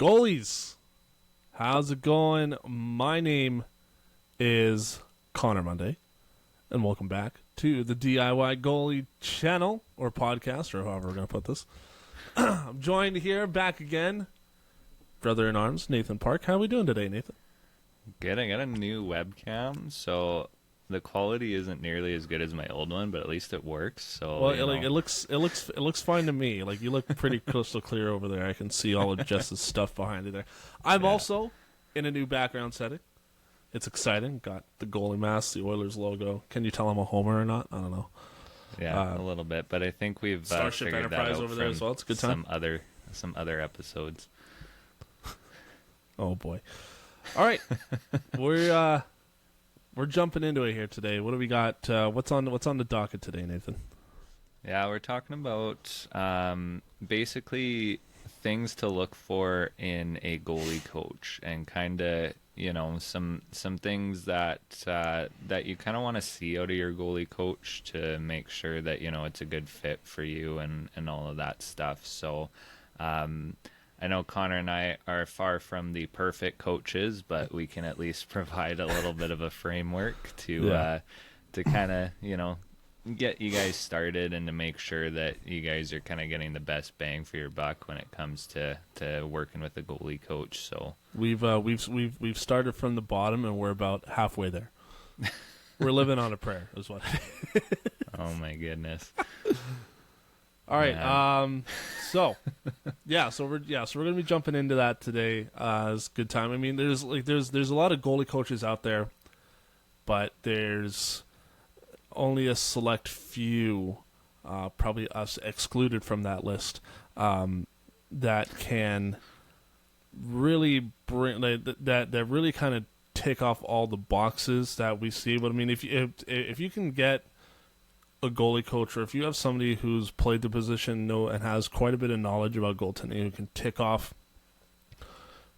Goalies, how's it going? My name is Connor Monday, and welcome back to the DIY Goalie channel, or podcast, or however we're going to put this. I'm joined here, back again, brother in arms, Nathan Park. How are we doing today, Nathan? Good. I got a new webcam, so the quality isn't nearly as good as my old one, but at least it works. So Well, it looks fine to me. Like, you look pretty crystal clear over there. I can see all of Jess's stuff behind you there. I'm also in a new background setting. It's exciting. Got the goalie mask, the Oilers logo. Can you tell I'm a homer or not? I don't know. Yeah, a little bit, but I think we've Starship figured Enterprise that out over there as well. It's a good time. Some other episodes. Oh boy! All right, we're jumping into it here today. What do we got? What's on the docket today, Nathan? Yeah, we're talking about basically things to look for in a goalie coach, and kind of some things that that you kind of want to see out of your goalie coach to make sure that it's a good fit for you and all of that stuff. So I know Connor and I are far from the perfect coaches, but we can at least provide a little bit of a framework to kind of get you guys started and to make sure that you guys are kind of getting the best bang for your buck when it comes to working with a goalie coach. So we've started from the bottom and we're about halfway there. We're living on a prayer, is what. Oh my goodness! All right, so we're gonna be jumping into that today. It's a good time. I mean, there's a lot of goalie coaches out there, but there's only a select few, probably us excluded from that list, that can really bring that really kind of tick off all the boxes that we see. But I mean, if you can get a goalie coach, or if you have somebody who's played the position, and has quite a bit of knowledge about goaltending, who can tick off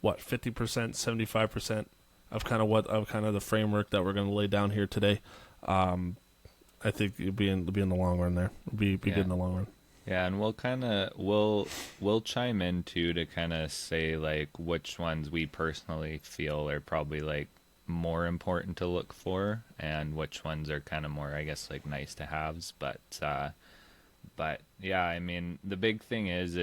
50%, 75% of kind of the framework that we're going to lay down here today. I think it'll be in the long run there. It'll be good in the long run. Yeah, and we'll chime in too to kind of say like which ones we personally feel are probably like more important to look for, and which ones are kind of more, I guess, like nice to haves. But yeah, I mean, the big thing is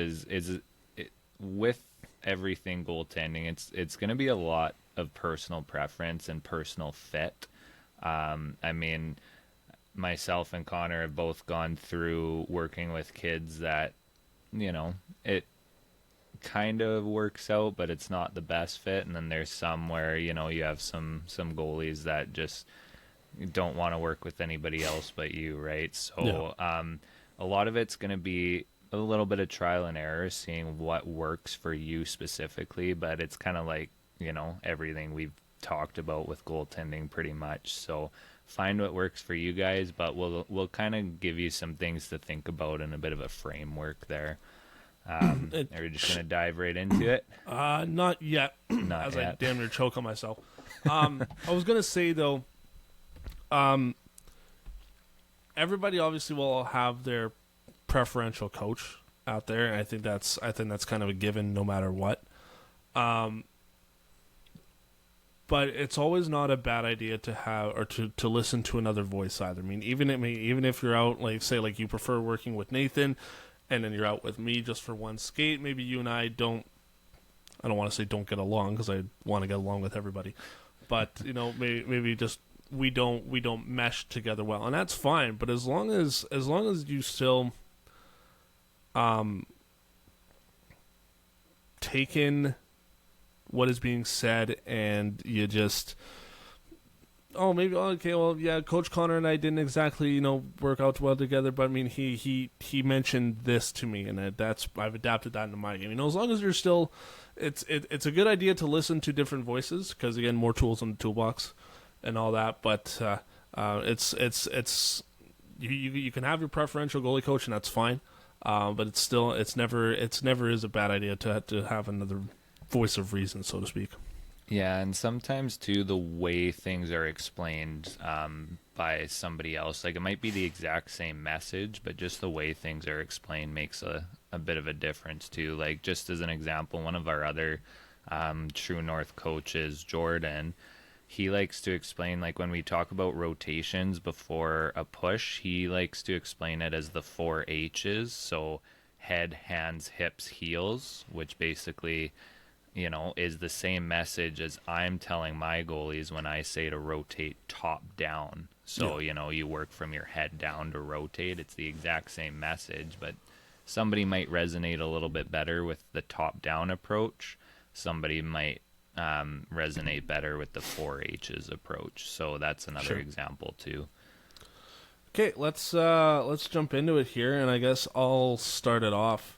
with everything goaltending, it's going to be a lot of personal preference and personal fit. I mean, myself and Connor have both gone through working with kids that, it kind of works out, but it's not the best fit. And then there's some where, you have some goalies that just don't want to work with anybody else but you, right? So a lot of it's going to be a little bit of trial and error, seeing what works for you specifically, but it's kind of like, everything we've talked about with goaltending pretty much. So find what works for you guys, but we'll kind of give you some things to think about and a bit of a framework there. Are we just going to dive right into it? Not yet. Not yet. I damn near choke on myself. I was going to say, though, everybody obviously will have their preferential coach out there, and I think that's kind of a given no matter what. But it's always not a bad idea to have, or to listen to another voice either. I mean, even if you're out, like, say, like, you prefer working with Nathan, and then you're out with me just for one skate, maybe you and I don't want to say don't get along, because I want to get along with everybody, but maybe just we don't mesh together well, and that's fine. But as long as you still take in what is being said, and you just, Coach Connor and I didn't exactly work out well together, but I mean he mentioned this to me, and I've adapted that into my game. As long as you're still, it's a good idea to listen to different voices, because again, more tools in the toolbox and all that. But you can have your preferential goalie coach, and that's fine. But it's never is a bad idea to have another voice of reason, so to speak. Yeah, and sometimes too, the way things are explained by somebody else, like it might be the exact same message, but just the way things are explained makes a a bit of a difference too. Like, just as an example, one of our other True North coaches, Jordan, he likes to explain, like, when we talk about rotations before a push, he likes to explain it as the 4 H's. So head, hands, hips, heels, which basically, is the same message as I'm telling my goalies when I say to rotate top down. So, you work from your head down to rotate. It's the exact same message, but somebody might resonate a little bit better with the top down approach. Somebody might resonate better with the 4 H's approach. So that's another example too. Okay, let's jump into it here, and I guess I'll start it off.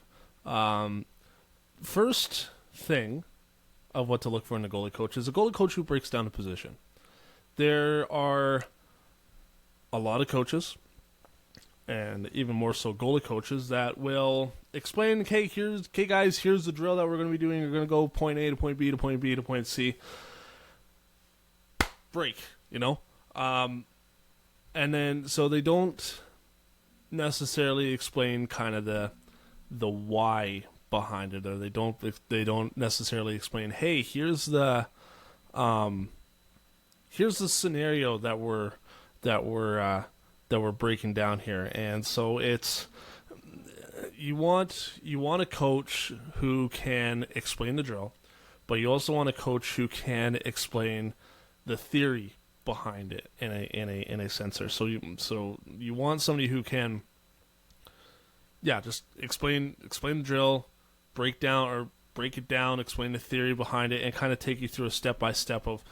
First thing of what to look for in a goalie coach is a goalie coach who breaks down a position. There are a lot of coaches, and even more so goalie coaches, that will explain, okay, guys, here's the drill that we're going to be doing. You're going to go point A to point B to point B to point C. Break, and then, so they don't necessarily explain kind of the why behind it, or they don't necessarily explain, hey, here's the scenario that we're breaking down here. And so it's, you want a coach who can explain the drill, but you also want a coach who can explain the theory behind it in a sensor. So you want somebody who can, just explain the drill, break it down, explain the theory behind it, and kind of take you through a step by step of,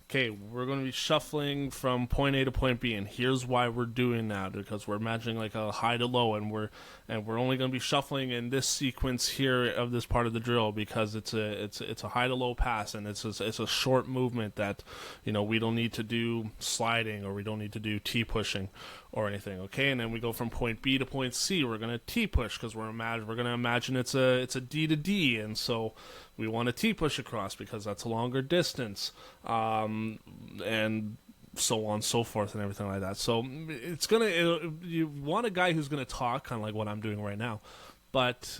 okay, we're going to be shuffling from point A to point B, and here's why we're doing that, because we're imagining like a high to low, and we're only going to be shuffling in this sequence here of this part of the drill because it's a high to low pass, and it's a short movement that, we don't need to do sliding, or we don't need to do T pushing or anything. Okay, and then we go from point B to point C. We're going to T push because we're going to imagine it's a D to D, and so we want to T push across because that's a longer distance, and so on and so forth and everything like that. So you want a guy who's going to talk, kind of like what I'm doing right now, but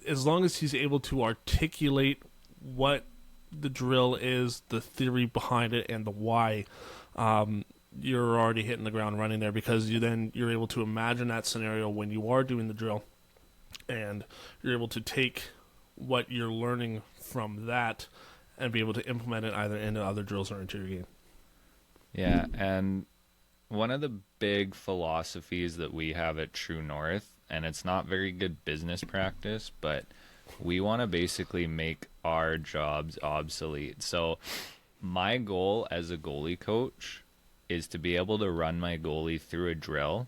as long as he's able to articulate what the drill is, the theory behind it, and the why, you're already hitting the ground running there, because you're able to imagine that scenario when you are doing the drill, and you're able to take what you're learning from that and be able to implement it either into other drills or into your game. Yeah, and one of the big philosophies that we have at True North, and it's not very good business practice, but we want to basically make our jobs obsolete. So my goal as a goalie coach is to be able to run my goalie through a drill.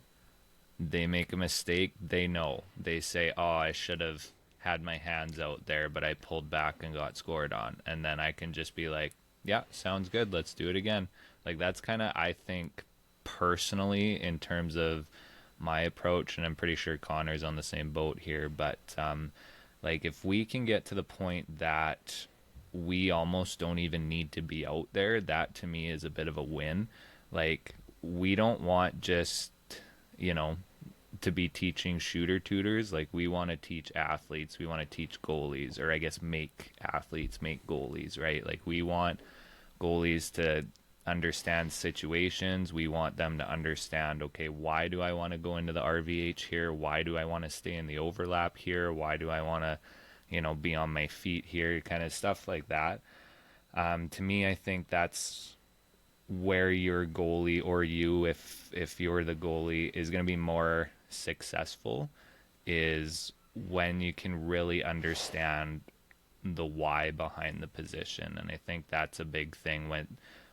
They make a mistake, they know. They say, oh, I should have had my hands out there, but I pulled back and got scored on. And then I can just be like, yeah, sounds good, let's do it again. Like, that's kind of, I think, personally, in terms of my approach, and I'm pretty sure Connor's on the same boat here, but like, if we can get to the point that we almost don't even need to be out there, that to me is a bit of a win. Like, we don't want just, to be teaching shooter tutors. Like, we want to teach athletes, we want to teach goalies, or I guess make athletes make goalies, right? Like, we want goalies to understand situations. We want them to understand, okay, why do I want to go into the RVH here? Why do I want to stay in the overlap here? Why do I want to, be on my feet here? Kind of stuff like that. To me, I think that's where your goalie, or you, if you're the goalie, is going to be more successful, is when you can really understand the why behind the position. And I think that's a big thing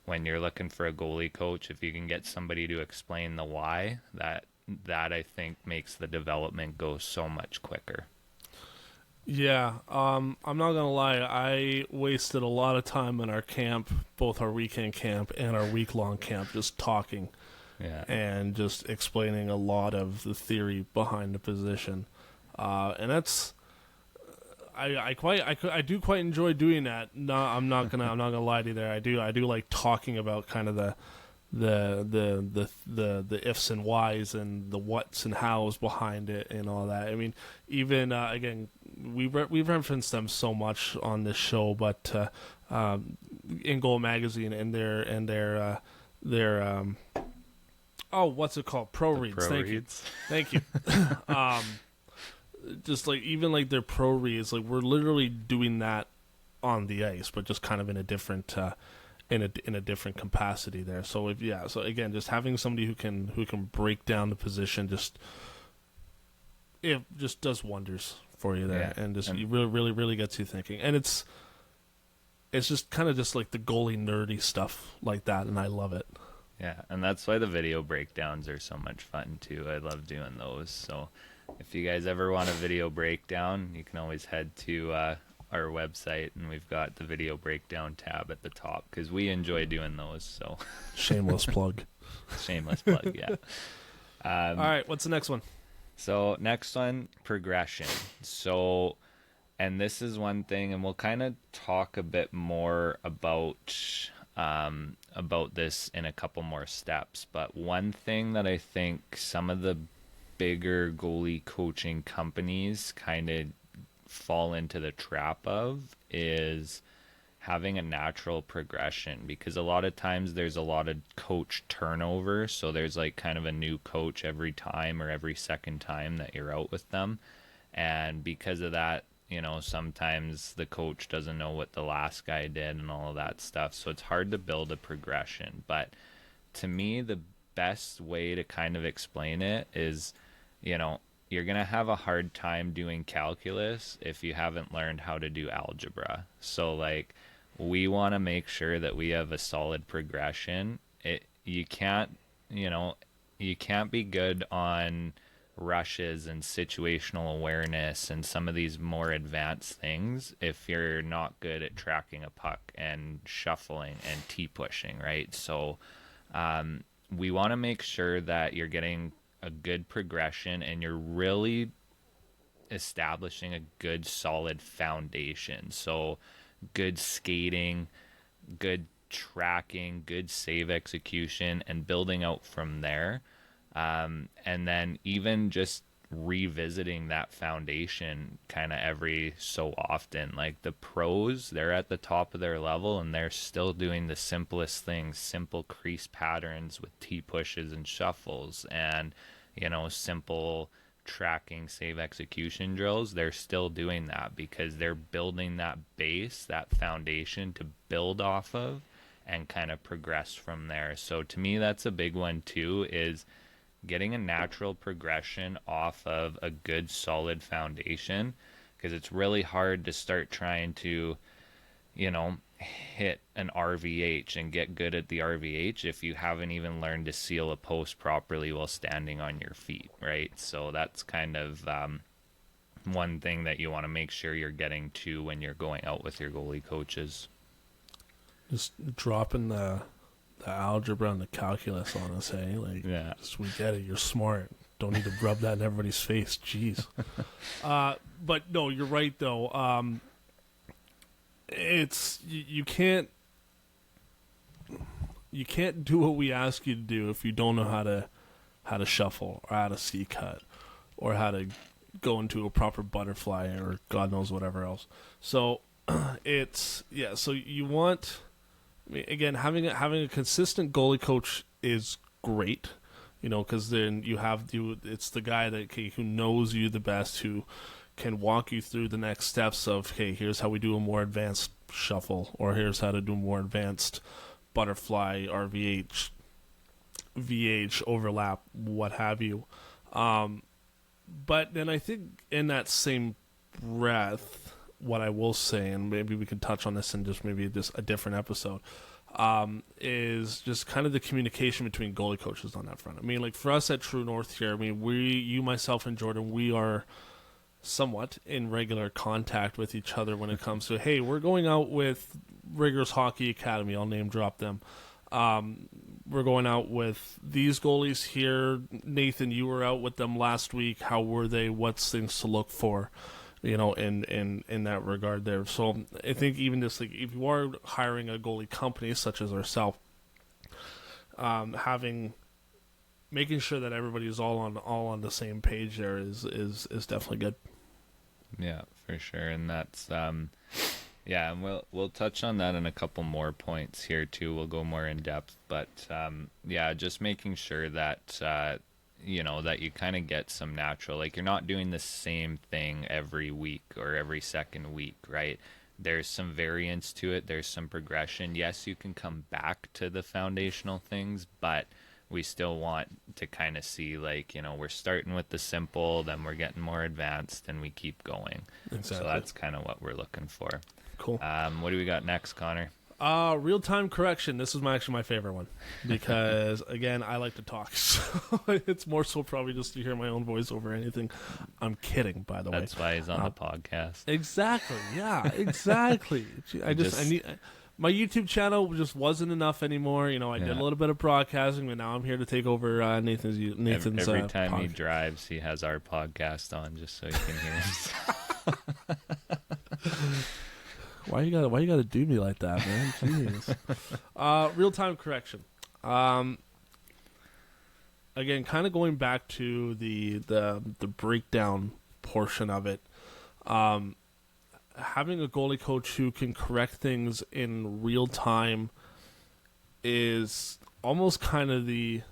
when you're looking for a goalie coach. If you can get somebody to explain the why, that I think makes the development go so much quicker. Yeah, I'm not gonna lie, I wasted a lot of time in our camp, both our weekend camp and our week-long camp, just talking. Yeah. And just explaining a lot of the theory behind the position, and that's I do quite enjoy doing that. No, I'm not gonna lie to you there. I do like talking about kind of the ifs and whys and the whats and hows behind it and all that. I mean, even again, we've referenced them so much on this show, but in Goal Magazine and their oh, what's it called? Pro reads. Thank you. Just like even like their pro reads, like we're literally doing that on the ice, but just kind of in a different in a different capacity there. So so again, just having somebody who can break down the position it just does wonders for you there, and just you really gets you thinking. And it's just kind of just like the goalie nerdy stuff like that, and I love it. Yeah, and that's why the video breakdowns are so much fun too. I love doing those. So if you guys ever want a video breakdown, you can always head to our website, and we've got the video breakdown tab at the top because we enjoy doing those. So shameless plug. Shameless plug, yeah. All right, what's the next one? So next one, progression. So, and this is one thing, and we'll kind of talk a bit more about this in a couple more steps. But one thing that I think some of the bigger goalie coaching companies kind of fall into the trap of is having a natural progression, because a lot of times there's a lot of coach turnover. So there's like kind of a new coach every time or every second time that you're out with them. And because of that, sometimes the coach doesn't know what the last guy did and all of that stuff. So it's hard to build a progression. But to me, the best way to kind of explain it is, you're going to have a hard time doing calculus if you haven't learned how to do algebra. So like, we want to make sure that we have a solid progression. You can't be good on rushes and situational awareness and some of these more advanced things if you're not good at tracking a puck and shuffling and T-pushing, right? So we want to make sure that you're getting a good progression and you're really establishing a good solid foundation. So good skating, good tracking, good save execution, and building out from there. And then even just revisiting that foundation kind of every so often. Like the pros, they're at the top of their level and they're still doing the simplest things, simple crease patterns with T-pushes and shuffles and, simple tracking save execution drills. They're still doing that because they're building that base, that foundation to build off of and kind of progress from there. So to me, that's a big one too, is getting a natural progression off of a good solid foundation, because it's really hard to start trying to hit an RVH and get good at the RVH if you haven't even learned to seal a post properly while standing on your feet, right? So that's kind of one thing that you want to make sure you're getting to when you're going out with your goalie coaches. Just dropping the algebra and the calculus on us, hey? Like, yeah. Just, we get it. You're smart. Don't need to rub that in everybody's face. Jeez. But no, you're right though. It's you can't do what we ask you to do if you don't know how to shuffle or how to C cut or how to go into a proper butterfly or God knows whatever else. So So you want. I mean, again, having a consistent goalie coach is great, because then it's the guy who knows you the best, who can walk you through the next steps of, hey, here's how we do a more advanced shuffle, or here's how to do more advanced butterfly, RVH, VH, overlap, what have you. But then I think in that same breath, what I will say, and maybe we can touch on this in just a different episode, is just kind of the communication between goalie coaches on that front. I mean, like for us at True North here, I mean, you, myself, and Jordan, we are somewhat in regular contact with each other when it comes to, hey, we're going out with Rigorous Hockey Academy. I'll name drop them. We're going out with these goalies here. Nathan, you were out with them last week. How were they? What's things to look for? In that regard there. So I think even just like if you are hiring a goalie company such as ourselves, having making sure that everybody is all on the same page there is definitely good. Yeah, for sure. And that's yeah, and we'll touch on that in a couple more points here too. We'll go more in depth, but yeah, just making sure that you know, that you kind of get some natural, like you're not doing the same thing every week or every second week, right? There's some variance to it. There's some progression. Yes, you can come back to the foundational things, but we still want to kind of see, like, you know, we're starting with the simple, then we're getting more advanced, and we keep going. Exactly. So that's kind of what we're looking for. Cool. What do we got next, Connor? Real-time correction. This is actually my favorite one because, again, I like to talk. So it's more so probably just to hear my own voice over anything. I'm kidding, by the way. That's why he's on the podcast. Exactly. Yeah, exactly. I need... My YouTube channel just wasn't enough anymore. You know, I did a little bit of broadcasting, but now I'm here to take over Nathan's every time he drives, he has our podcast on just so he can hear us. Why you gotta do me like that, man? Jeez. Real-time correction. Again, kind of going back to the breakdown portion of it. Having a goalie coach who can correct things in real time is almost kind of in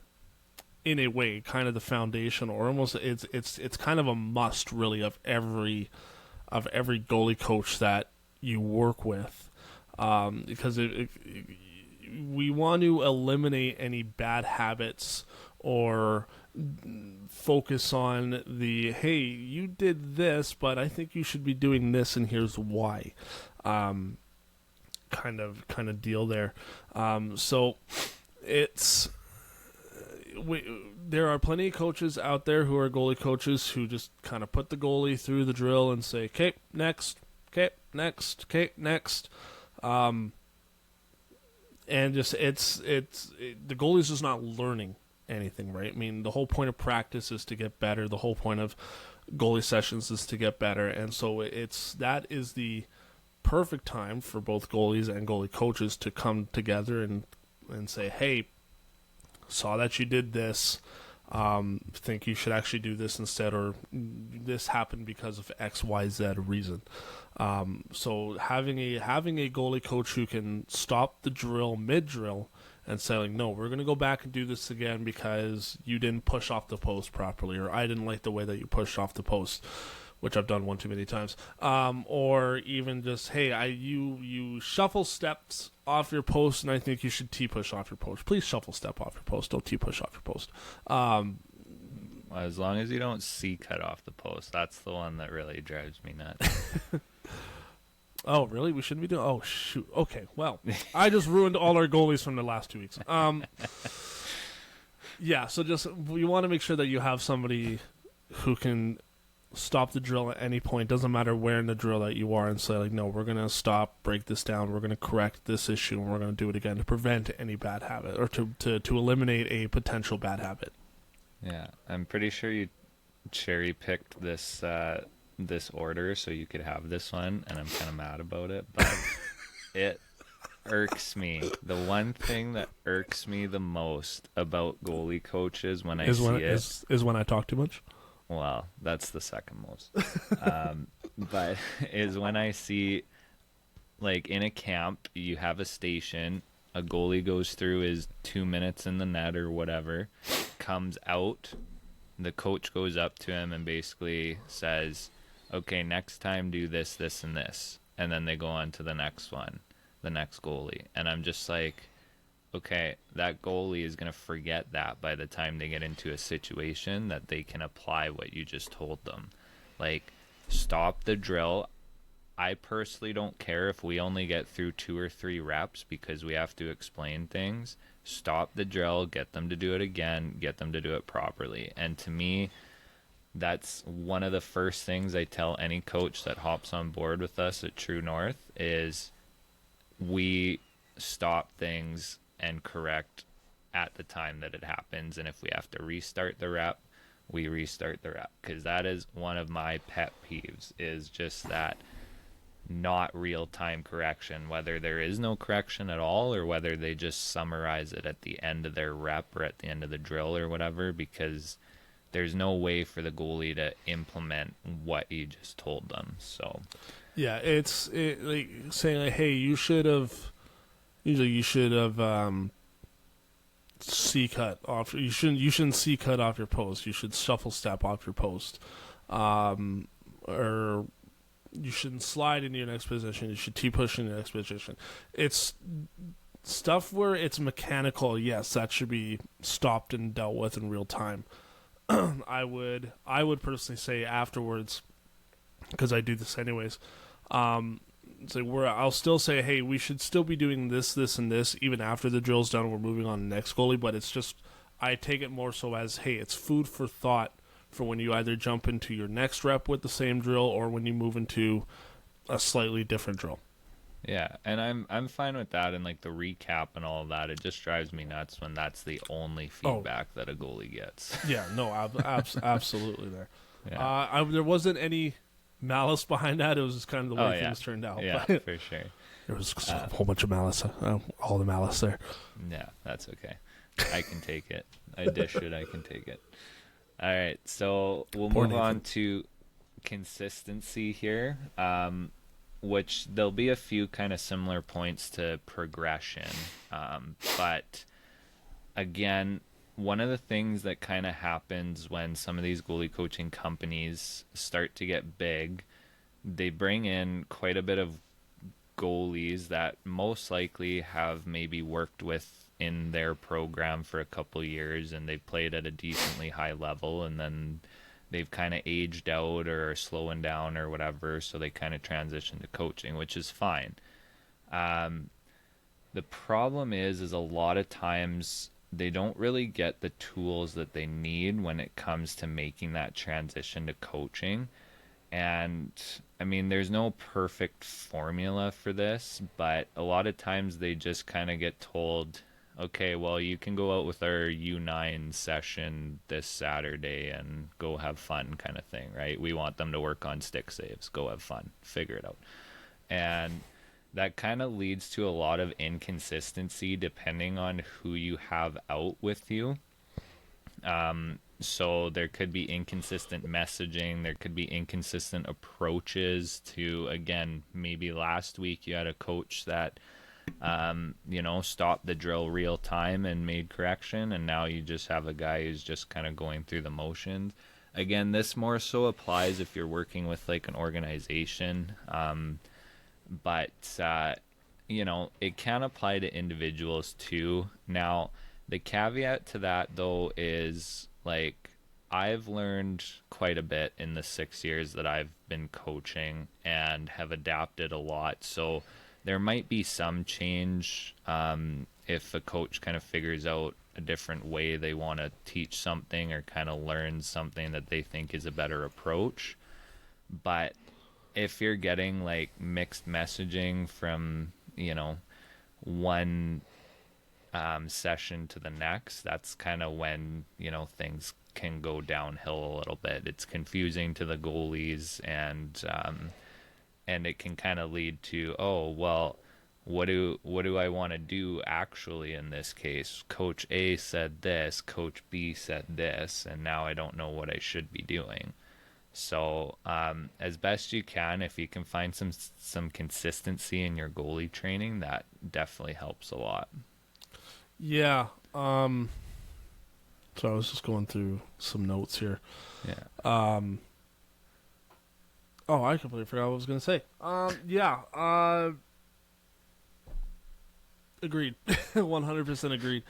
a way, kind of the foundation, or almost it's kind of a must, really, of every goalie coach that you work with, because we want to eliminate any bad habits or focus on the, hey, you did this, but I think you should be doing this, and here's why, kind of deal there. So it's there are plenty of coaches out there who are goalie coaches who just kind of put the goalie through the drill and say, okay, next, okay, next, okay, next. And just the goalie's just not learning anything, right? I mean, the whole point of practice is to get better. The whole point of goalie sessions is to get better. And so that is the perfect time for both goalies and goalie coaches to come together and say, hey, saw that you did this, think you should actually do this instead, or this happened because of X, Y, Z reason. So having a goalie coach who can stop the drill mid-drill and say, like, no, we're going to go back and do this again because you didn't push off the post properly, or I didn't like the way that you pushed off the post, which I've done one too many times. Or even just, hey, you shuffle steps off your post, and I think you should T-push off your post. Please shuffle step off your post. Don't T-push off your post. As long as you don't C-cut off the post. That's the one that really drives me nuts. Oh, really? We shouldn't be doing... Oh, shoot. Okay, well, I just ruined all our goalies from the last 2 weeks. Yeah, so just we want to make sure that you have somebody who can stop the drill at any point. Doesn't matter where in the drill that you are, and say, like, no, we're going to stop, break this down, we're going to correct this issue, and we're going to do it again to prevent any bad habit, or to eliminate a potential bad habit. Yeah, I'm pretty sure you cherry-picked this order so you could have this one, and I'm kind of mad about it, but it irks me. The one thing that irks me the most about goalie coaches when I see it is when I talk too much. Well, that's the second most. But is when I see, like, in a camp, you have a station, a goalie goes through his 2 minutes in the net or whatever, comes out, the coach goes up to him and basically says, okay, next time do this, this, and this. And then they go on to the next one, the next goalie. And I'm just like, okay, that goalie is going to forget that by the time they get into a situation that they can apply what you just told them. Like, stop the drill. I personally don't care if we only get through 2 or 3 reps because we have to explain things. Stop the drill, get them to do it again, get them to do it properly. And to me, that's one of the first things I tell any coach that hops on board with us at True North is we stop things and correct at the time that it happens. And if we have to restart the rep, we restart the rep. Because that is one of my pet peeves, is just that not real-time correction, whether there is no correction at all or whether they just summarize it at the end of their rep or at the end of the drill or whatever, because there's no way for the goalie to implement what you just told them. So Yeah, like saying like, hey, you should have. Usually, you should have C cut off. You shouldn't C cut off your post. You should shuffle step off your post, or you shouldn't slide into your next position. You should T push in your next position. It's stuff where it's mechanical. Yes, that should be stopped and dealt with in real time. I would personally say afterwards, because I do this anyways. So I'll still say, hey, we should still be doing this, this, and this even after the drill's done. We're moving on to the next goalie, but it's just I take it more so as, hey, it's food for thought for when you either jump into your next rep with the same drill or when you move into a slightly different drill. yeah, and I'm fine with that, and like the recap and all of that. It just drives me nuts when that's the only feedback that a goalie gets. Yeah, no, absolutely there. Yeah. There wasn't any malice behind that. It was just kind of the way things turned out. Yeah, but for sure. there was a whole bunch of malice, all the malice there. Yeah, that's okay. I can take it. I dish it. I can take it. All right, so we'll move on to consistency here, which there'll be a few kind of similar points to progression. But again, one of the things that kind of happens when some of these goalie coaching companies start to get big, they bring in quite a bit of goalies that most likely have maybe worked with in their program for a couple years and they've played at a decently high level, and then they've kind of aged out or are slowing down or whatever, so they kind of transition to coaching, which is fine. The problem is a lot of times they don't really get the tools that they need when it comes to making that transition to coaching. And I mean, there's no perfect formula for this, but a lot of times they just kind of get told, okay, well, you can go out with our U9 session this Saturday and go have fun, kind of thing, right? We want them to work on stick saves. Go have fun. Figure it out. And that kind of leads to a lot of inconsistency depending on who you have out with you. So there could be inconsistent messaging. There could be inconsistent approaches to, again, maybe last week you had a coach that stopped the drill real time and made correction, and now you just have a guy who's just kind of going through the motions. Again, this more so applies if you're working with like an organization, but it can apply to individuals too. Now, the caveat to that though is, like, I've learned quite a bit in the 6 years that I've been coaching and have adapted a lot. So there might be some change if a coach kind of figures out a different way they want to teach something or kind of learn something that they think is a better approach. But if you're getting like mixed messaging from, one session to the next, that's kind of when, things can go downhill a little bit. It's confusing to the goalies, and it can kind of lead to, oh, well, what do I want to do actually in this case? Coach A said this, Coach B said this, and now I don't know what I should be doing. So as best you can, if you can find some consistency in your goalie training, that definitely helps a lot. Yeah. So I was just going through some notes here. Yeah. Oh, I completely forgot what I was going to say. Agreed. 100% agreed.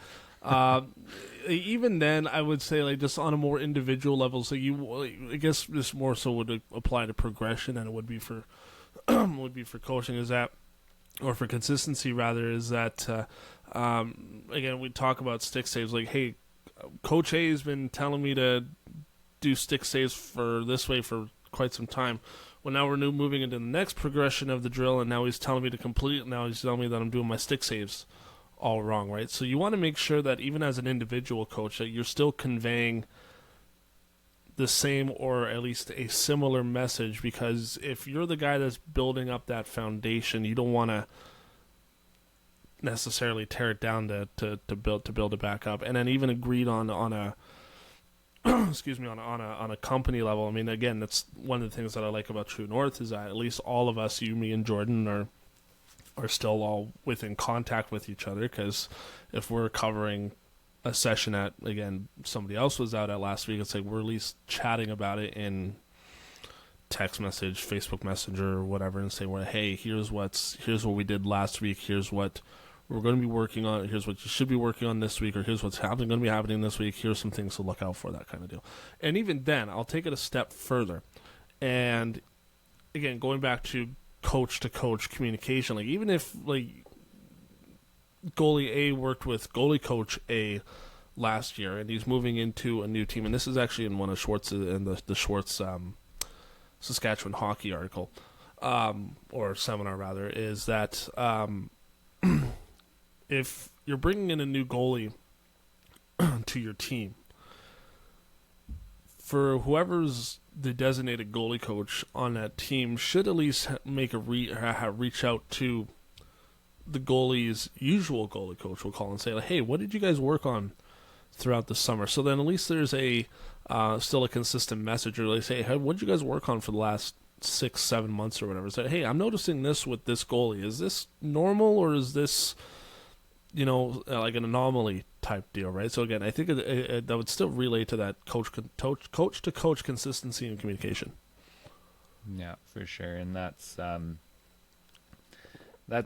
Even then, I would say, like, just on a more individual level, so I guess this more so would apply to progression than it would be for coaching, is that, or for consistency rather, is that, again, we talk about stick saves, like, hey, Coach A has been telling me to do stick saves for this way for quite some time. Well, now we're moving into the next progression of the drill, and now he's telling me to complete. Now he's telling me that I'm doing my stick saves all wrong, right? So you want to make sure that even as an individual coach, that you're still conveying the same or at least a similar message, because if you're the guy that's building up that foundation, you don't want to necessarily tear it down to build it back up. And then even agreed on a excuse me, on a company level. I mean, again, that's one of the things that I like about True North, is that at least all of us, you, me, and Jordan, are still all within contact with each other, because if we're covering a session at, again, somebody else was out at last week, it's like we're at least chatting about it in text message, Facebook Messenger, or whatever, and say, well, hey, here's what we did last week, here's what we're going to be working on, here's what you should be working on this week, or here's what's going to be happening this week, here's some things to look out for, that kind of deal. And even then, I'll take it a step further. And again, going back to coach communication, like, even if, like, goalie A worked with goalie coach A last year, and he's moving into a new team, and this is actually in one of Schwartz, in the Schwartz Saskatchewan hockey article, or seminar rather, is that if you're bringing in a new goalie to your team, for whoever's the designated goalie coach on that team should at least make reach out to the goalie's usual goalie coach, will call and say, like, hey, what did you guys work on throughout the summer? So then at least there's a still a consistent message, or they say, hey, what did you guys work on for the last 6-7 months or whatever? Say, hey, I'm noticing this with this goalie. Is this normal, or is this, like an anomaly type deal, right? So again, I think that would still relate to that coach to coach consistency and communication. Yeah, for sure. And that's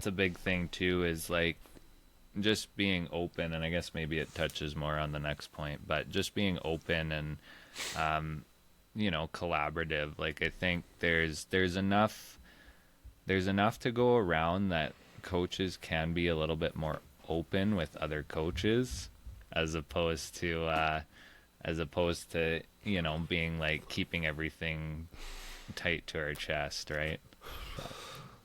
a big thing too, is like just being open. And I guess maybe it touches more on the next point, but just being open and collaborative. Like, I think there's enough to go around that coaches can be a little bit more open with other coaches, as opposed to being like keeping everything tight to our chest, right? But,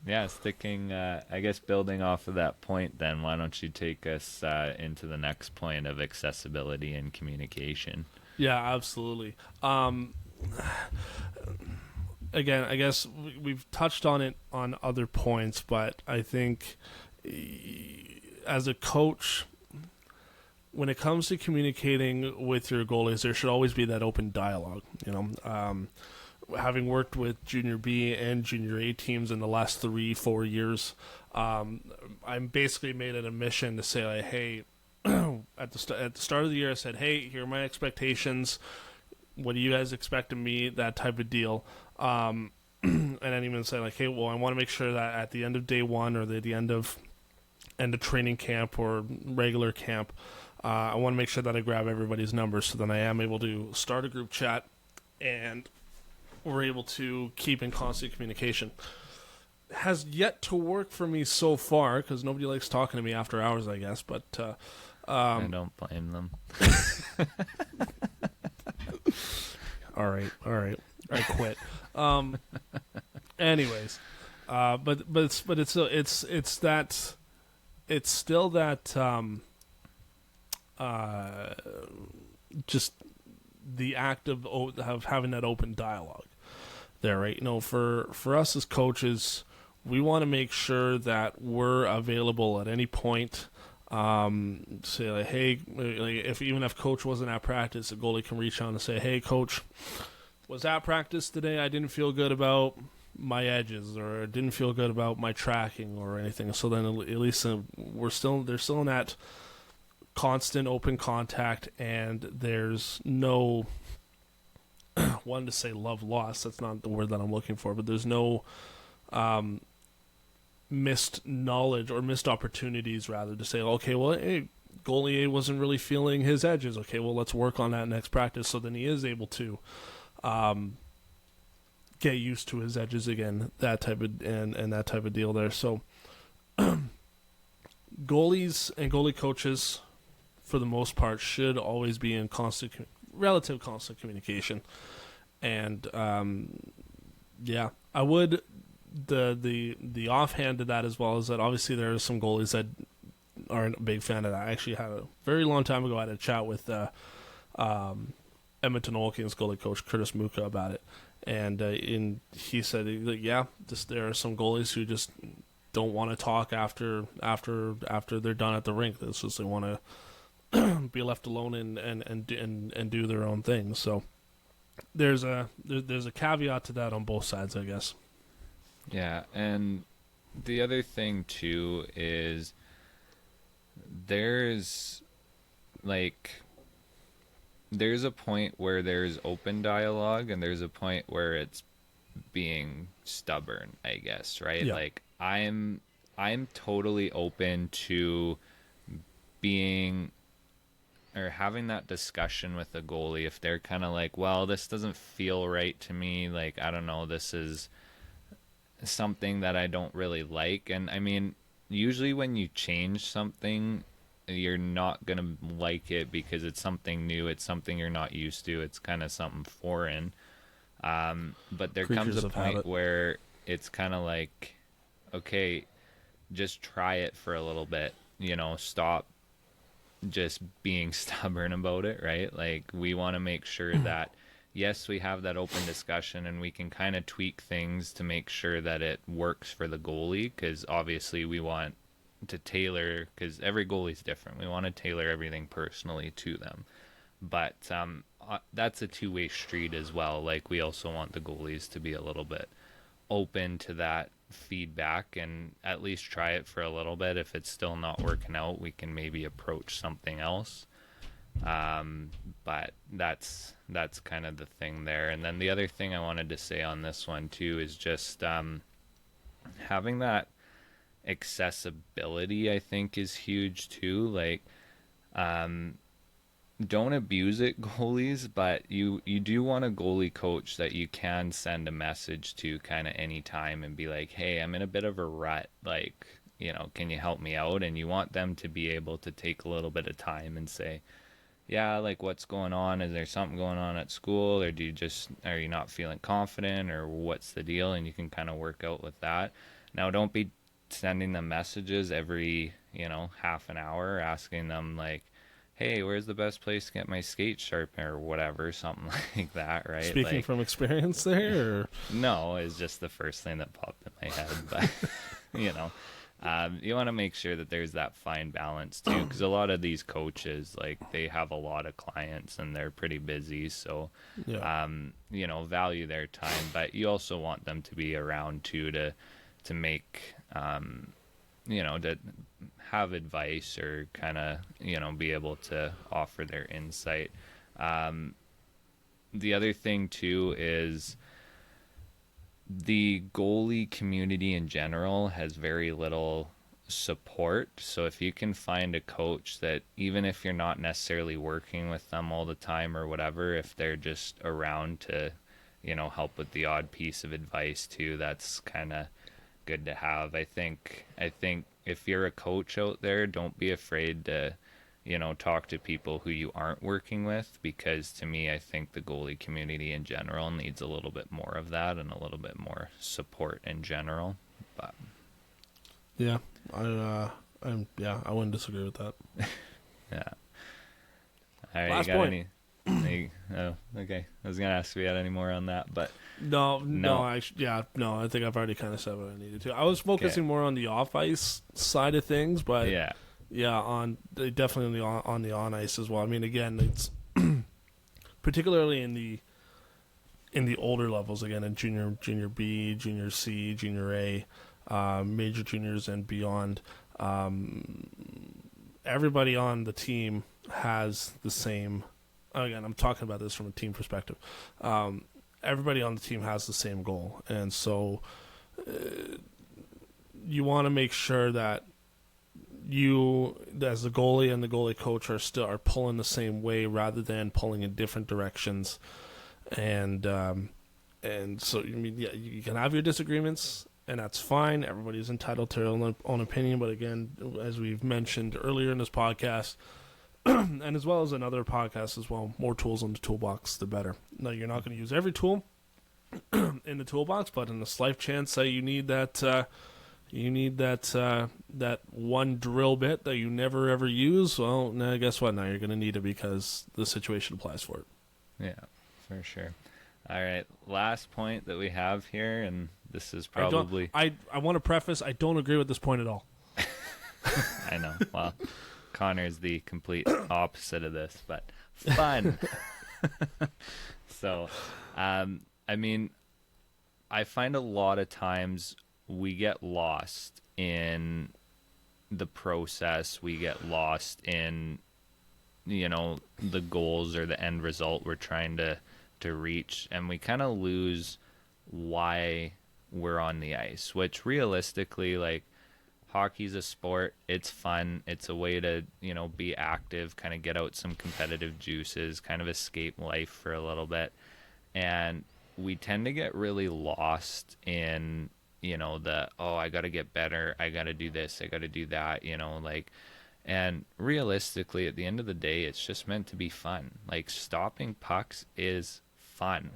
yeah, sticking, I guess, building off of that point, then why don't you take us into the next point of accessibility and communication? Yeah, absolutely. Again, I guess we've touched on it on other points, but I think as a coach, when it comes to communicating with your goalies, there should always be that open dialogue. Having worked with Junior B and Junior A teams in the last 3-4 years, I'm basically made it a mission to say, like, hey, at the start of the year, I said, hey, here are my expectations. What do you guys expect of me? That type of deal. And then even say, like, hey, well, I want to make sure that at the end of day one, or the end of training camp or regular camp, I want to make sure that I grab everybody's numbers, so then I am able to start a group chat, and we're able to keep in constant communication. Has yet to work for me so far, because nobody likes talking to me after hours, I guess, but I don't blame them. All right, I quit. Anyways, but it's still that just the act of having that open dialogue there, right? For us as coaches, we want to make sure that we're available at any point. Say, like, hey, like, even if coach wasn't at practice, a goalie can reach out and say, hey, coach, was at practice today, I didn't feel good about my edges, or didn't feel good about my tracking or anything. So then at least they're still in that constant open contact, and there's no one to say love lost. That's not the word that I'm looking for, but there's no missed knowledge or missed opportunities, rather, to say, okay, well, hey, goalie A wasn't really feeling his edges. Okay, well, let's work on that next practice, so then he is able to get used to his edges again, that type of and that type of deal there. So goalies and goalie coaches, for the most part, should always be in relative constant communication. And yeah, I would the offhand to that as well is that obviously there are some goalies that aren't a big fan of that. I actually had a very long time ago, I had a chat with Edmonton Oil Kings goalie coach Curtis Muka about it, and he said, yeah, there are some goalies who just don't want to talk after they're done at the rink. It's just they want to be left alone and do their own thing. So there's a caveat to that on both sides, I guess. Yeah, and the other thing too is there's a point where there's open dialogue and there's a point where it's being stubborn, I guess, right? Yeah. Like I'm totally open to being or having that discussion with the goalie if they're kind of like, well, this doesn't feel right to me, like I don't know, this is something that I don't really like. And I mean, usually when you change something, you're not going to like it because it's something new, it's something you're not used to, it's kind of something foreign. But there Creatures comes a of point habit. where it's kind of like, okay, just try it for a little bit, stop just being stubborn about it, right? Like we want to make sure that yes, we have that open discussion and we can kind of tweak things to make sure that it works for the goalie, because obviously we want to tailor, because every goalie's different. We want to tailor everything personally to them. But that's a two-way street as well. Like we also want the goalies to be a little bit open to that feedback and at least try it for a little bit. If it's still not working out, we can maybe approach something else. But that's kind of the thing there. And then the other thing I wanted to say on this one too is just having that accessibility, I think, is huge too. Like don't abuse it, goalies, but you do want a goalie coach that you can send a message to kind of anytime and be like, hey, I'm in a bit of a rut, like, can you help me out? And you want them to be able to take a little bit of time and say, yeah, like, what's going on? Is there something going on at school, or are you not feeling confident, or what's the deal? And you can kind of work out with that. Now, don't be sending them messages every, half an hour, asking them like, hey, where's the best place to get my skate sharpened or whatever, something like that, right? Speaking like, from experience there, or? No, it's just the first thing that popped in my head. But, you want to make sure that there's that fine balance too, because a lot of these coaches, like, they have a lot of clients and they're pretty busy. So, Yeah. Value their time, but you also want them to be around too to make, to have advice or kind of, be able to offer their insight. The other thing too is the goalie community in general has very little support. So if you can find a coach that, even if you're not necessarily working with them all the time or whatever, if they're just around to, help with the odd piece of advice too, that's kind of good to have. I think if you're a coach out there, don't be afraid to, talk to people who you aren't working with, because to me, I think the goalie community in general needs a little bit more of that and a little bit more support in general. But Yeah, I wouldn't disagree with that. yeah. All right, Last you got point. oh, okay. I was gonna ask if we had any more on that, but No. I think I've already kind of said what I needed to. I was focusing more on the off ice side of things, but yeah. Definitely on the on ice as well. I mean, again, it's particularly in the older levels, again, in junior B, junior C, junior A, major juniors and beyond. Everybody on the team has the same. Again, I'm talking about this from a team perspective. Everybody on the team has the same goal, and so you want to make sure that you, as the goalie and the goalie coach, are pulling the same way rather than pulling in different directions. And so, I mean, yeah, you can have your disagreements, and that's fine. Everybody's entitled to their own opinion. But again, as we've mentioned earlier in this podcast, and as well as in other podcasts as well, more tools in the toolbox, the better. Now, you're not going to use every tool in the toolbox, but in the slight chance that you need that that one drill bit that you never ever use, well, now guess what? Now you're going to need it because the situation applies for it. Yeah, for sure. All right, last point that we have here, and this is probably I want to preface, I don't agree with this point at all. I know. Well, Connor's the complete opposite of this, but fun. So, I mean, I find a lot of times we get lost in the process. We get lost in, the goals or the end result we're trying to reach, and we kind of lose why we're on the ice, which realistically, like, hockey's a sport. It's fun. It's a way to, be active, kind of get out some competitive juices, kind of escape life for a little bit. And we tend to get really lost in, I got to get better. I got to do this. I got to do that, and realistically, at the end of the day, it's just meant to be fun. Like, stopping pucks is fun.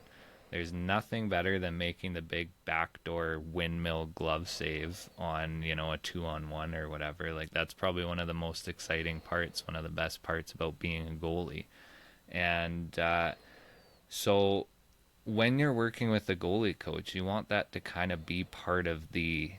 There's nothing better than making the big backdoor windmill glove save on, a 2-on-1 or whatever. Like, that's probably one of the most exciting parts, one of the best parts about being a goalie. And so when you're working with a goalie coach, you want that to kind of be part of the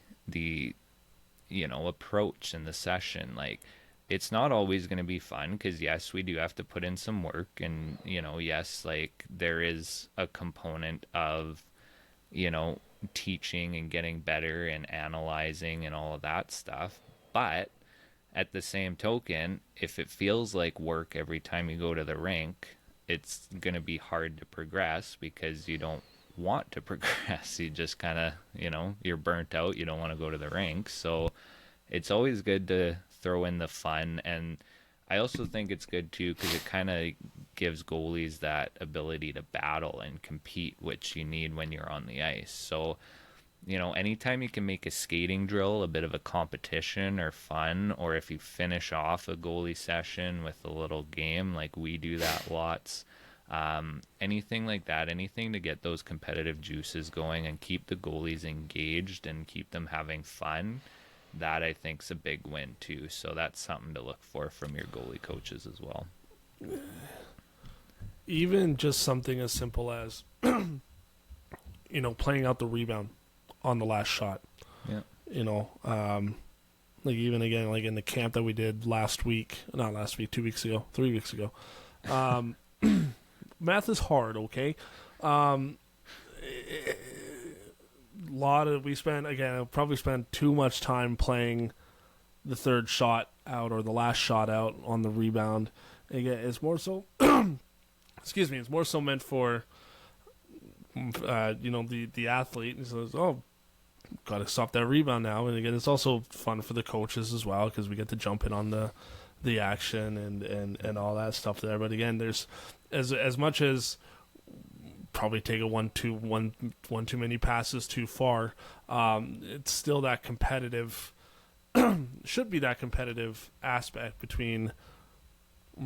approach in the session. Like, it's not always going to be fun because, yes, we do have to put in some work, and yes, like, there is a component of teaching and getting better and analyzing and all of that stuff. But at the same token, if it feels like work every time you go to the rink, it's going to be hard to progress because you don't want to progress. You just kind of, you're burnt out. You don't want to go to the rink. So it's always good to throw in the fun. And I also think it's good too because it kind of gives goalies that ability to battle and compete, which you need when you're on the ice. So, anytime you can make a skating drill a bit of a competition or fun, or if you finish off a goalie session with a little game, like we do that lots, anything like that, anything to get those competitive juices going and keep the goalies engaged and keep them having fun, that I think's a big win too. So that's something to look for from your goalie coaches as well. Even just something as simple as, playing out the rebound on the last shot. Yeah. Like, even again, like in the camp that we did 2 weeks ago, 3 weeks ago. Math is hard, okay? We probably spent too much time playing the third shot out or the last shot out on the rebound. Again, it's more so, excuse me, it's more so meant for, the athlete. He says, got to stop that rebound now. And again, it's also fun for the coaches as well because we get to jump in on the action and all that stuff there. But again, there's as much as probably take a one too many passes too far. It's still that competitive, should be that competitive aspect between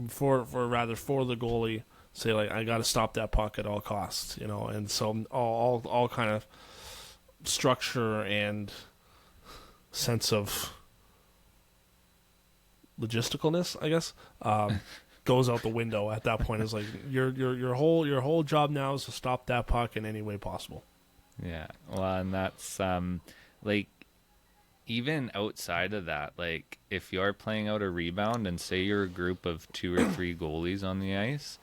for the goalie. Say, like, I got to stop that puck at all costs, and so all kind of structure and sense of logisticalness, I guess, goes out the window at that point. It's like your whole job now is to stop that puck in any way possible. Yeah, well, and that's like, even outside of that, like, if you're playing out a rebound and say you're a group of 2 or 3 goalies on the ice,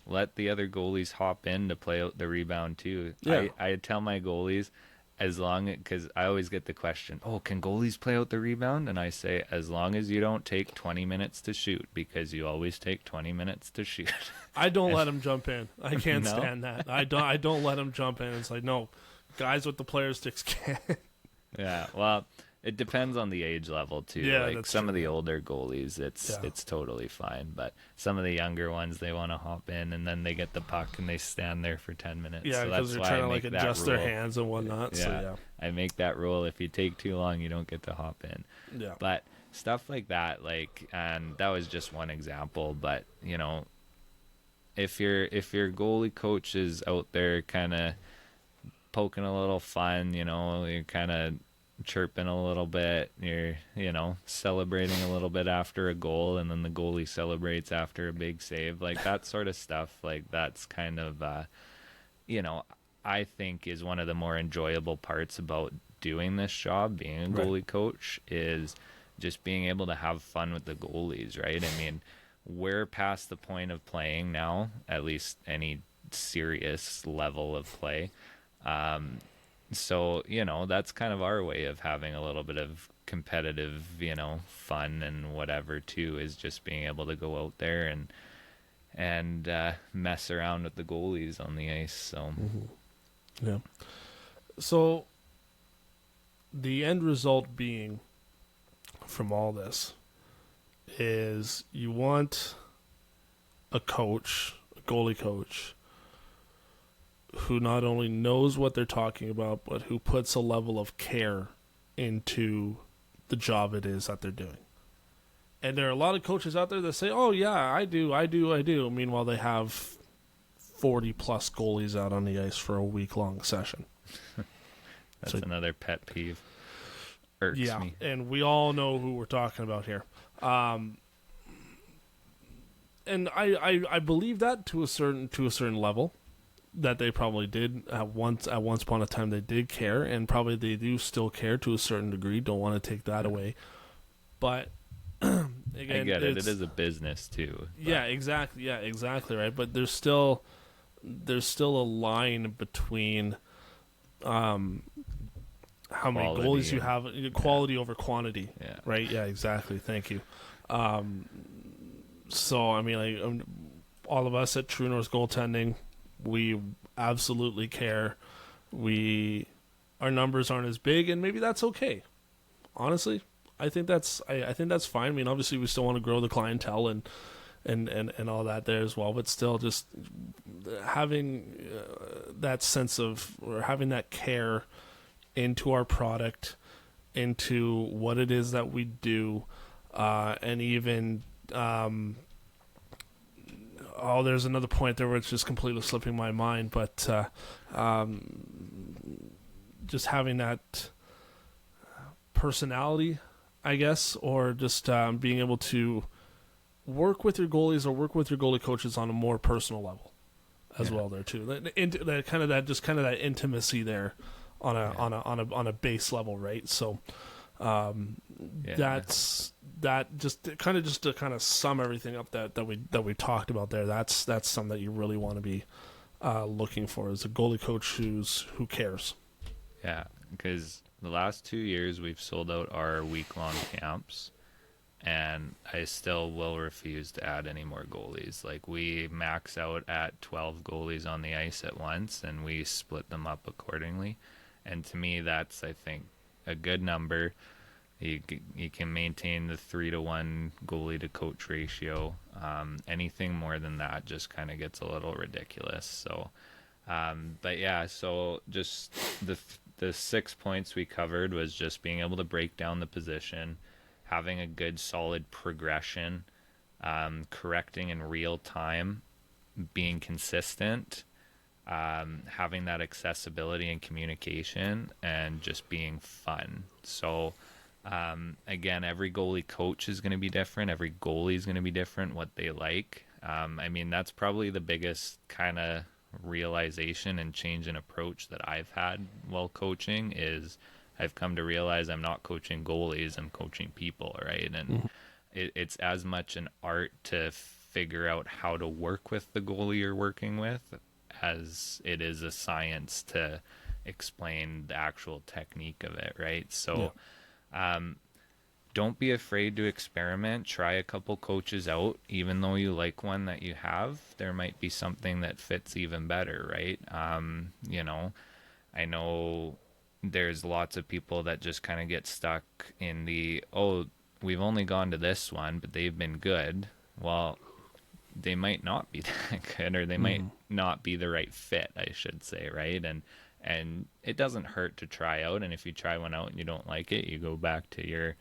let the other goalies hop in to play out the rebound too. Yeah. I tell my goalies, because I always get the question, can goalies play out the rebound? And I say, as long as you don't take 20 minutes to shoot, because you always take 20 minutes to shoot. I don't let them jump in. I can't stand that. I don't let them jump in. It's like, no, guys with the player sticks can't. Yeah, well, it depends on the age level too. Yeah, like, some true. of the older goalies, it's totally fine. But some of the younger ones, they want to hop in and then they get the puck and they stand there for 10 minutes. Yeah, because so they're that's trying why to adjust their hands and whatnot. Yeah, so yeah, I make that rule. If you take too long, you don't get to hop in. Yeah, but stuff like that, like, and that was just one example. But if your goalie coach is out there kind of poking a little fun, you're kind of chirping a little bit, you're, celebrating a little bit after a goal, and then the goalie celebrates after a big save, like that sort of stuff. Like that's kind of, you know, I think is one of the more enjoyable parts about doing this job, being a Right. goalie coach, is just being able to have fun with the goalies, right? I mean, we're past the point of playing now, at least any serious level of play. So, that's kind of our way of having a little bit of competitive, fun and whatever too, is just being able to go out there and mess around with the goalies on the ice. So, Yeah. So the end result being from all this is you want a coach, a goalie coach, who not only knows what they're talking about, but who puts a level of care into the job it is that they're doing. And there are a lot of coaches out there that say, "Oh yeah, I do." Meanwhile, they have 40 plus goalies out on the ice for a week long session. that's another pet peeve. Irks me. And we all know who we're talking about here. And I believe that to a certain level, that they probably did at once upon a time. They did care, and probably they do still care to a certain degree. Don't want to take that away, but again, I get it. It is a business too. But. Yeah, exactly. Yeah, exactly right. But there's still a line between how many goalies you have, quality over quantity. Yeah. Right. Yeah. Exactly. Thank you. So I mean, like, all of us at True North Goaltending, we absolutely care. Our numbers aren't as big, and maybe that's okay. Honestly, I think that's fine. I mean, obviously, we still want to grow the clientele and all that there as well, but still, just having that sense of, or having that care into our product, into what it is that we do, and even there's another point there where it's just completely slipping my mind, but just having that personality, I guess, or just being able to work with your goalies or work with your goalie coaches on a more personal level as well there too. That kind of that intimacy there on a base level, right? So that's just to kind of sum everything up that we talked about there. That's something that you really want to be looking for, as a goalie coach who cares. Yeah, because the last 2 years we've sold out our week-long camps, and I still will refuse to add any more goalies. Like, we max out at 12 goalies on the ice at once, and we split them up accordingly. And to me, that's, I think, a good number. You can maintain the 3-to-1 goalie to coach ratio. Anything more than that just kind of gets a little ridiculous. So, but yeah, so just the 6 points we covered was just being able to break down the position, having a good solid progression, correcting in real time, being consistent, having that accessibility and communication, and just being fun. So again, every goalie coach is going to be different. Every goalie is going to be different, what they like. I mean, that's probably the biggest kind of realization and change in approach that I've had while coaching, is I've come to realize I'm not coaching goalies, I'm coaching people, right? And it's as much an art to figure out how to work with the goalie you're working with as it is a science to explain the actual technique of it, right? So don't be afraid to experiment. Try a couple coaches out. Even though you like one that you have, there might be something that fits even better, right? I know there's lots of people that just kind of get stuck in we've only gone to this one, but they've been good. Well, they might not be that good, or they might not be the right fit, I should say, right? And it doesn't hurt to try out, and if you try one out and you don't like it, you go back to your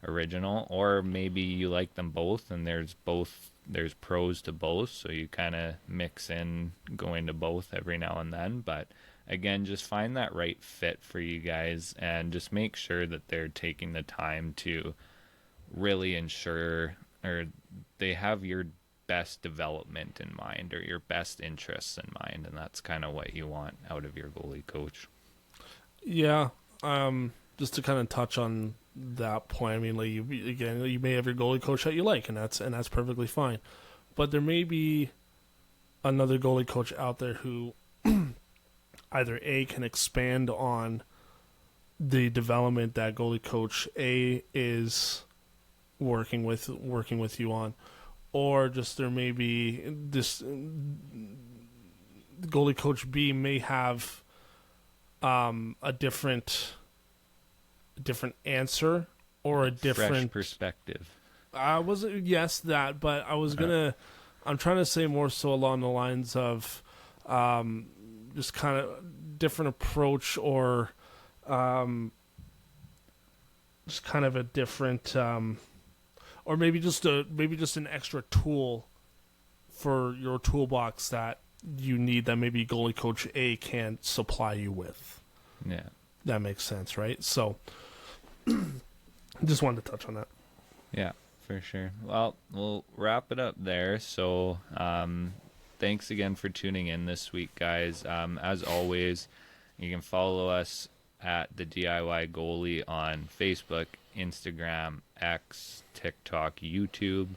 original, or maybe you like them both, and there's pros to both, so you kind of mix in going to both every now and then. But again, just find that right fit for you guys, and just make sure that they're taking the time to really ensure, or they have your best development in mind, or your best interests in mind, and that's kind of what you want out of your goalie coach. Yeah. Just to kind of touch on that point, I mean, like you may have your goalie coach that you like, and that's perfectly fine. But there may be another goalie coach out there who either A, can expand on the development that goalie coach A is working with you on, or just there may be this goalie coach B may have a different answer or a different fresh perspective. I was yes that, but I was gonna. I'm trying to say more so along the lines of just kind of different approach, or just kind of a different, or maybe just an extra tool for your toolbox that you need that maybe goalie coach A can't supply you with. Yeah, that makes sense, right? So, just wanted to touch on that. Yeah, for sure. Well, we'll wrap it up there. So, thanks again for tuning in this week, guys. As always, you can follow us at the DIY Goalie on Facebook, Instagram, X, TikTok, YouTube.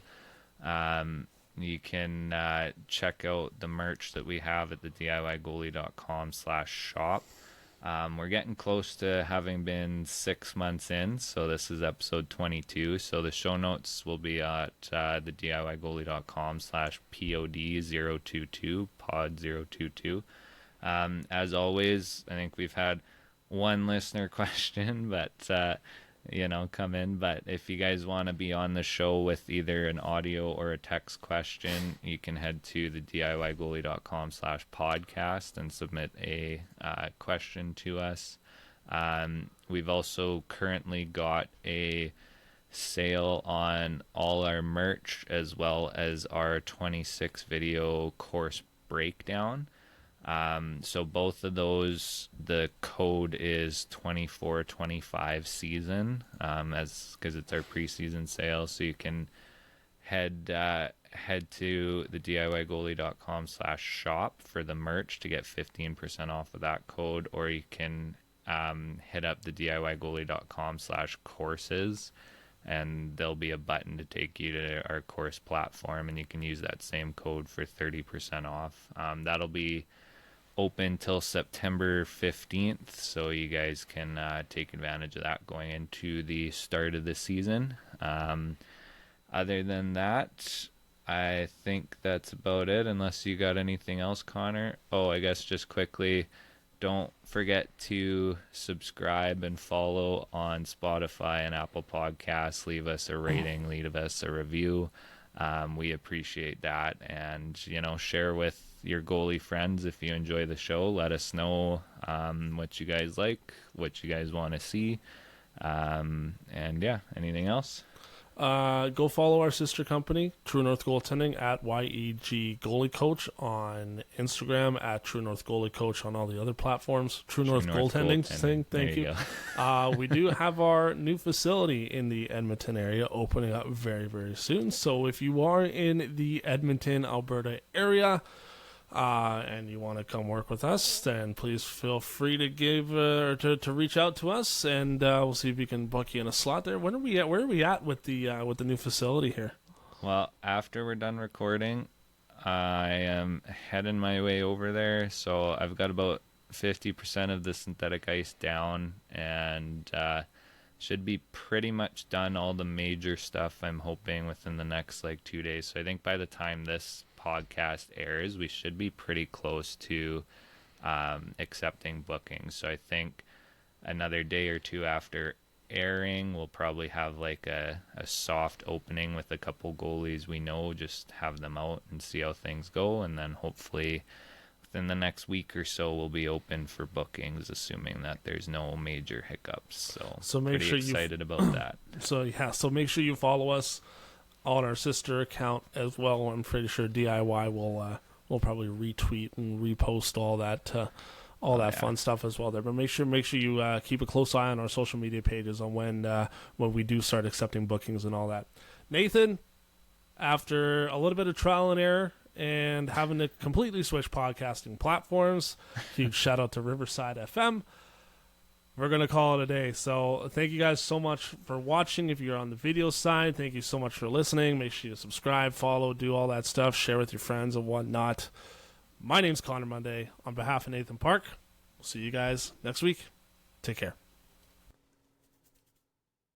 You can check out the merch that we have at the DIYgoalie.com/shop. We're getting close to having been 6 months in, so this is episode 22. So the show notes will be at the DIYgoalie.com/pod022, pod022. As always, I think we've had one listener question, but come in. But if you guys want to be on the show with either an audio or a text question, you can head to the DIYgoalie.com/podcast and submit a question to us. We've also currently got a sale on all our merch, as well as our 26 video course breakdown. So both of those, the code is 2425 season, because it's our preseason sale. So you can head to the DIYgoalie.com/shop for the merch to get 15% off of that code, or you can hit up the DIYgoalie.com/courses, and there'll be a button to take you to our course platform, and you can use that same code for 30% off. That'll be open till September 15th, so you guys can take advantage of that going into the start of the season. Other than that, I think that's about it, unless you got anything else, Connor. Oh, I guess just quickly, don't forget to subscribe and follow on Spotify and Apple Podcasts. Leave us a rating, leave us a review. We appreciate that, and share with your goalie friends if you enjoy the show. Let us know what you guys like, what you guys want to see, and yeah, anything else? Go follow our sister company, True North Goaltending, at YEG Goalie Coach on Instagram, at True North Goalie Coach on all the other platforms. True North Goaltending. Thank you. We do have our new facility in the Edmonton area opening up very, very soon. So if you are in the Edmonton, Alberta area, and you want to come work with us, then please feel free to give to reach out to us, and we'll see if we can book you in a slot there. When are we at? Where are we at with the new facility here? Well, after we're done recording, I am heading my way over there. So I've got about 50% of the synthetic ice down, and should be pretty much done all the major stuff, I'm hoping, within the next 2 days. So I think by the time this podcast airs, we should be pretty close to accepting bookings. So I think another day or two after airing, we'll probably have a soft opening with a couple goalies we know, just have them out and see how things go, and then hopefully within the next week or so we'll be open for bookings, assuming that there's no major hiccups. So make pretty sure excited about that. So make sure you follow us on our sister account as well. I'm pretty sure DIY will probably retweet and repost all all that fun stuff as well there. But make sure you keep a close eye on our social media pages on when we do start accepting bookings and all that. Nathan, after a little bit of trial and error and having to completely switch podcasting platforms, huge shout out to Riverside FM. We're going to call it a day. So thank you guys so much for watching. If you're on the video side, thank you so much for listening. Make sure you subscribe, follow, do all that stuff, share with your friends and whatnot. My name's Connor Monday. On behalf of Nathan Park, we'll see you guys next week. Take care.